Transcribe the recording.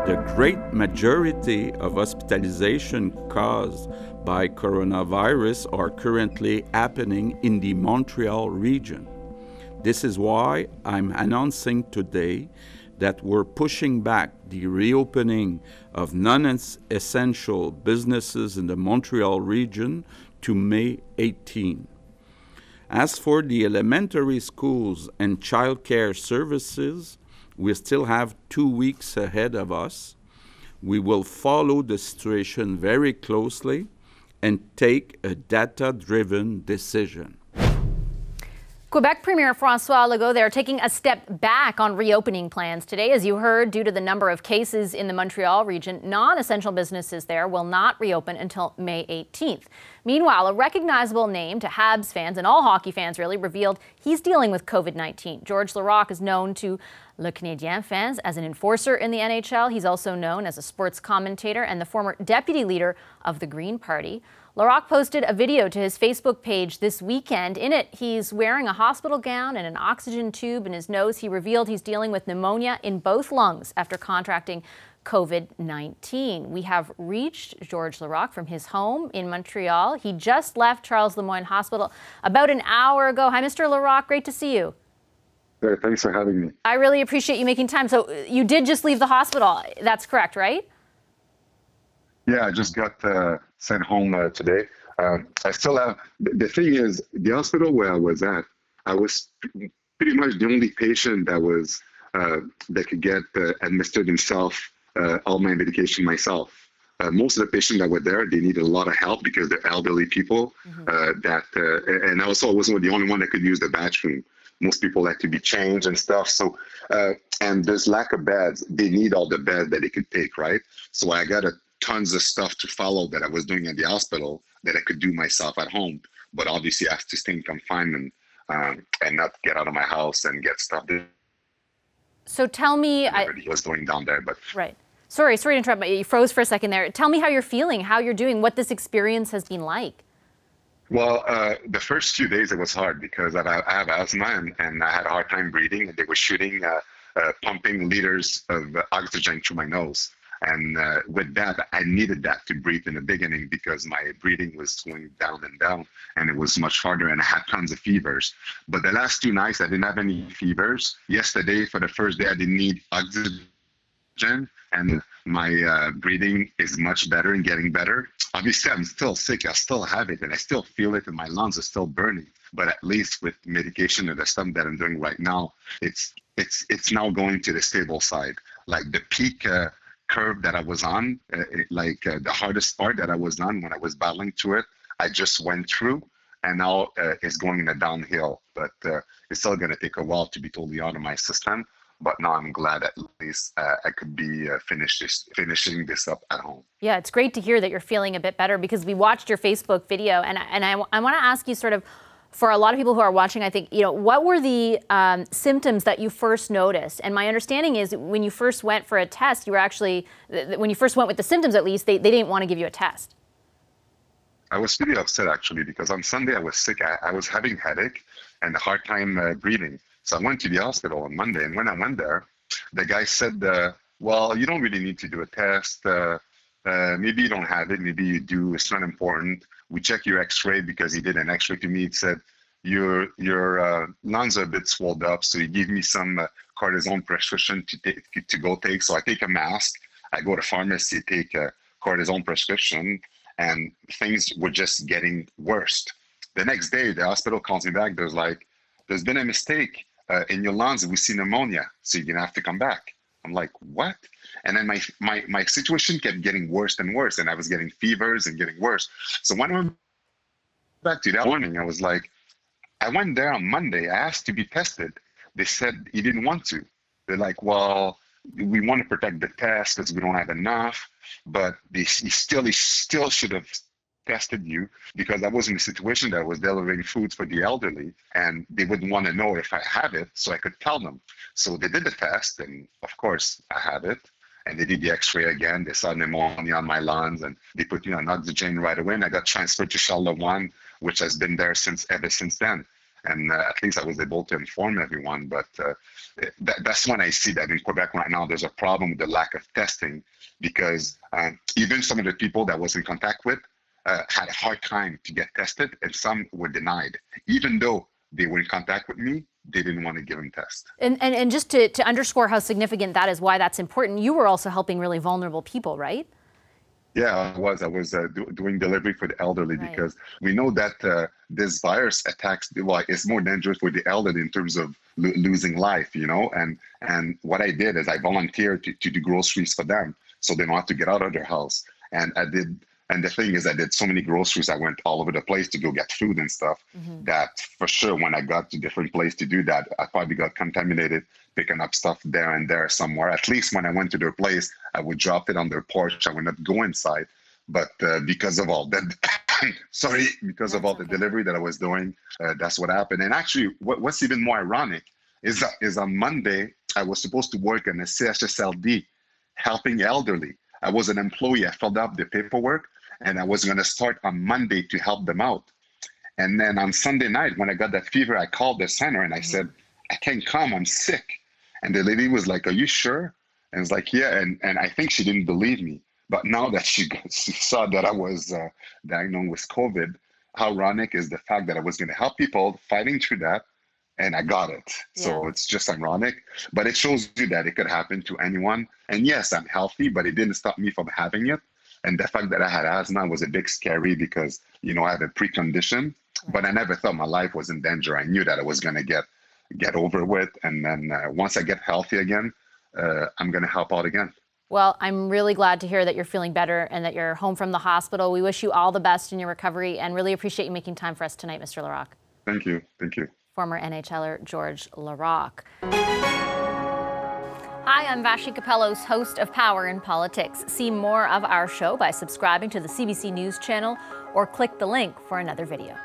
The great majority of hospitalization caused by coronavirus are currently happening in the Montreal region. This is why I'm announcing today that we're pushing back the reopening of non-essential businesses in the Montreal region to May 18. As for the elementary schools and childcare services, we still have 2 weeks ahead of us. We will follow the situation very closely and take a data-driven decision. Quebec Premier François Legault, they're taking a step back on reopening plans today. As you heard, due to the number of cases in the Montreal region, non-essential businesses there will not reopen until May 18th. Meanwhile, a recognizable name to Habs fans and all hockey fans really revealed he's dealing with COVID-19. Georges Laraque is known to Le Canadien fans as an enforcer in the NHL. He's also known as a sports commentator and the former deputy leader of the Green Party. Laraque posted a video to his Facebook page this weekend. In it, he's wearing a hospital gown and an oxygen tube in his nose. He revealed he's dealing with pneumonia in both lungs after contracting COVID-19. We have reached Georges Laraque from his home in Montreal. He just left Charles Lemoyne Hospital about an hour ago. Hi, Mr. Laraque. Great to see you. Hey, thanks for having me. I really appreciate you making time. So you did just leave the hospital. That's correct, right? Yeah, I just got sent home today. I still have, the thing is, the hospital where I was at, I was pretty much the only patient that was, that could get administered himself, all my medication myself. Most of the patients that were there, they needed a lot of help because they're elderly people. And also I wasn't the only one that could use the bathroom. Most people had to be changed and stuff. So, and there's lack of beds. They need all the beds that they could take, right? So I got tons of stuff to follow that I was doing at the hospital that I could do myself at home. But obviously I have to stay in confinement and not get out of my house and get stuff. So tell me, was going down there, but right. Sorry to interrupt, but you froze for a second there. Tell me how you're feeling, how you're doing, what this experience has been like. Well, the first few days it was hard because I have asthma and I had a hard time breathing. They were shooting, pumping liters of oxygen through my nose. And with that, I needed that to breathe in the beginning because my breathing was going down and down and it was much harder and I had tons of fevers. But the last 2 nights, I didn't have any fevers. Yesterday, for the first day, I didn't need oxygen and my breathing is much better and getting better. Obviously, I'm still sick. I still have it and I still feel it and my lungs are still burning. But at least with medication and the stuff that I'm doing right now, it's now going to the stable side. Like the peak curve that I was on, the hardest part that I was on when I was battling through it, I just went through and now it's going in a downhill. But it's still going to take a while to be totally out of my system. But now I'm glad at least I could be finishing this up at home. Yeah, it's great to hear that you're feeling a bit better because we watched your Facebook video and I want to ask you sort of, for a lot of people who are watching, I think, what were the symptoms that you first noticed? And my understanding is when you first went for a test, you were actually, when you first went with the symptoms at least, they didn't want to give you a test. I was pretty upset actually because on Sunday I was sick. I was having headache and a hard time breathing. So I went to the hospital on Monday, and when I went there, the guy said, well, you don't really need to do a test. Maybe you don't have it, maybe you do, it's not important. We check your x-ray because he did an x-ray to me. It said, your lungs are a bit swelled up. So he gave me some cortisone prescription to go take. So I take a mask, I go to pharmacy, take a cortisone prescription, and things were just getting worse. The next day, the hospital calls me back. There's been a mistake in your lungs. We see pneumonia, so you're gonna have to come back. I'm like, what? And then my situation kept getting worse and worse, and I was getting fevers and getting worse. So when I went back to that morning, I was like, I went there on Monday, I asked to be tested. They said he didn't want to. They're like, well, we want to protect the test because we don't have enough, but he still should have tested you because I was in a situation that I was delivering foods for the elderly and they wouldn't want to know if I have it so I could tell them. So they did the test and of course I had it, and they did the x-ray again. They saw pneumonia on my lungs and they put me on oxygen right away, and I got transferred to Charles Lemoyne, which has been there ever since then. and at least I was able to inform everyone. But that's when I see that in Quebec right now, there's a problem with the lack of testing, because even some of the people that was in contact with had a hard time to get tested, and some were denied. Even though they were in contact with me, they didn't want to give them tests. And just to underscore how significant that is, why that's important, you were also helping really vulnerable people, right? Yeah, I was doing delivery for the elderly, right, because we know that this virus attacks, it's more dangerous for the elderly in terms of losing life, you know. And what I did is I volunteered to do groceries for them, so they don't have to get out of their house. And I did. And the thing is, I did so many groceries. I went all over the place to go get food and stuff, that for sure, when I got to different places to do that, I probably got contaminated picking up stuff there and there somewhere. At least when I went to their place, I would drop it on their porch. I would not go inside. But because of all that, because of all the delivery that I was doing, that's what happened. And actually, what's even more ironic is on Monday, I was supposed to work in a CHSLD helping elderly. I was an employee. I filled up the paperwork, and I was going to start on Monday to help them out. And then on Sunday night, when I got that fever, I called the center and I said, I can't come, I'm sick. And the lady was like, are you sure? And I was like, yeah. And I think she didn't believe me. But now that she saw that I was diagnosed with COVID, how ironic is the fact that I was going to help people fighting through that, and I got it. So it's just ironic, but it shows you that it could happen to anyone. And yes, I'm healthy, but it didn't stop me from having it. And the fact that I had asthma was a bit scary because, you know, I have a precondition, but I never thought my life was in danger. I knew that I was going to get over with. And then once I get healthy again, I'm going to help out again. Well, I'm really glad to hear that you're feeling better and that you're home from the hospital. We wish you all the best in your recovery and really appreciate you making time for us tonight, Mr. Laraque. Thank you. Thank you. Former NHLer Georges Laraque. Hi, I'm Vashi Capellos, host of Power in Politics. See more of our show by subscribing to the CBC News channel or click the link for another video.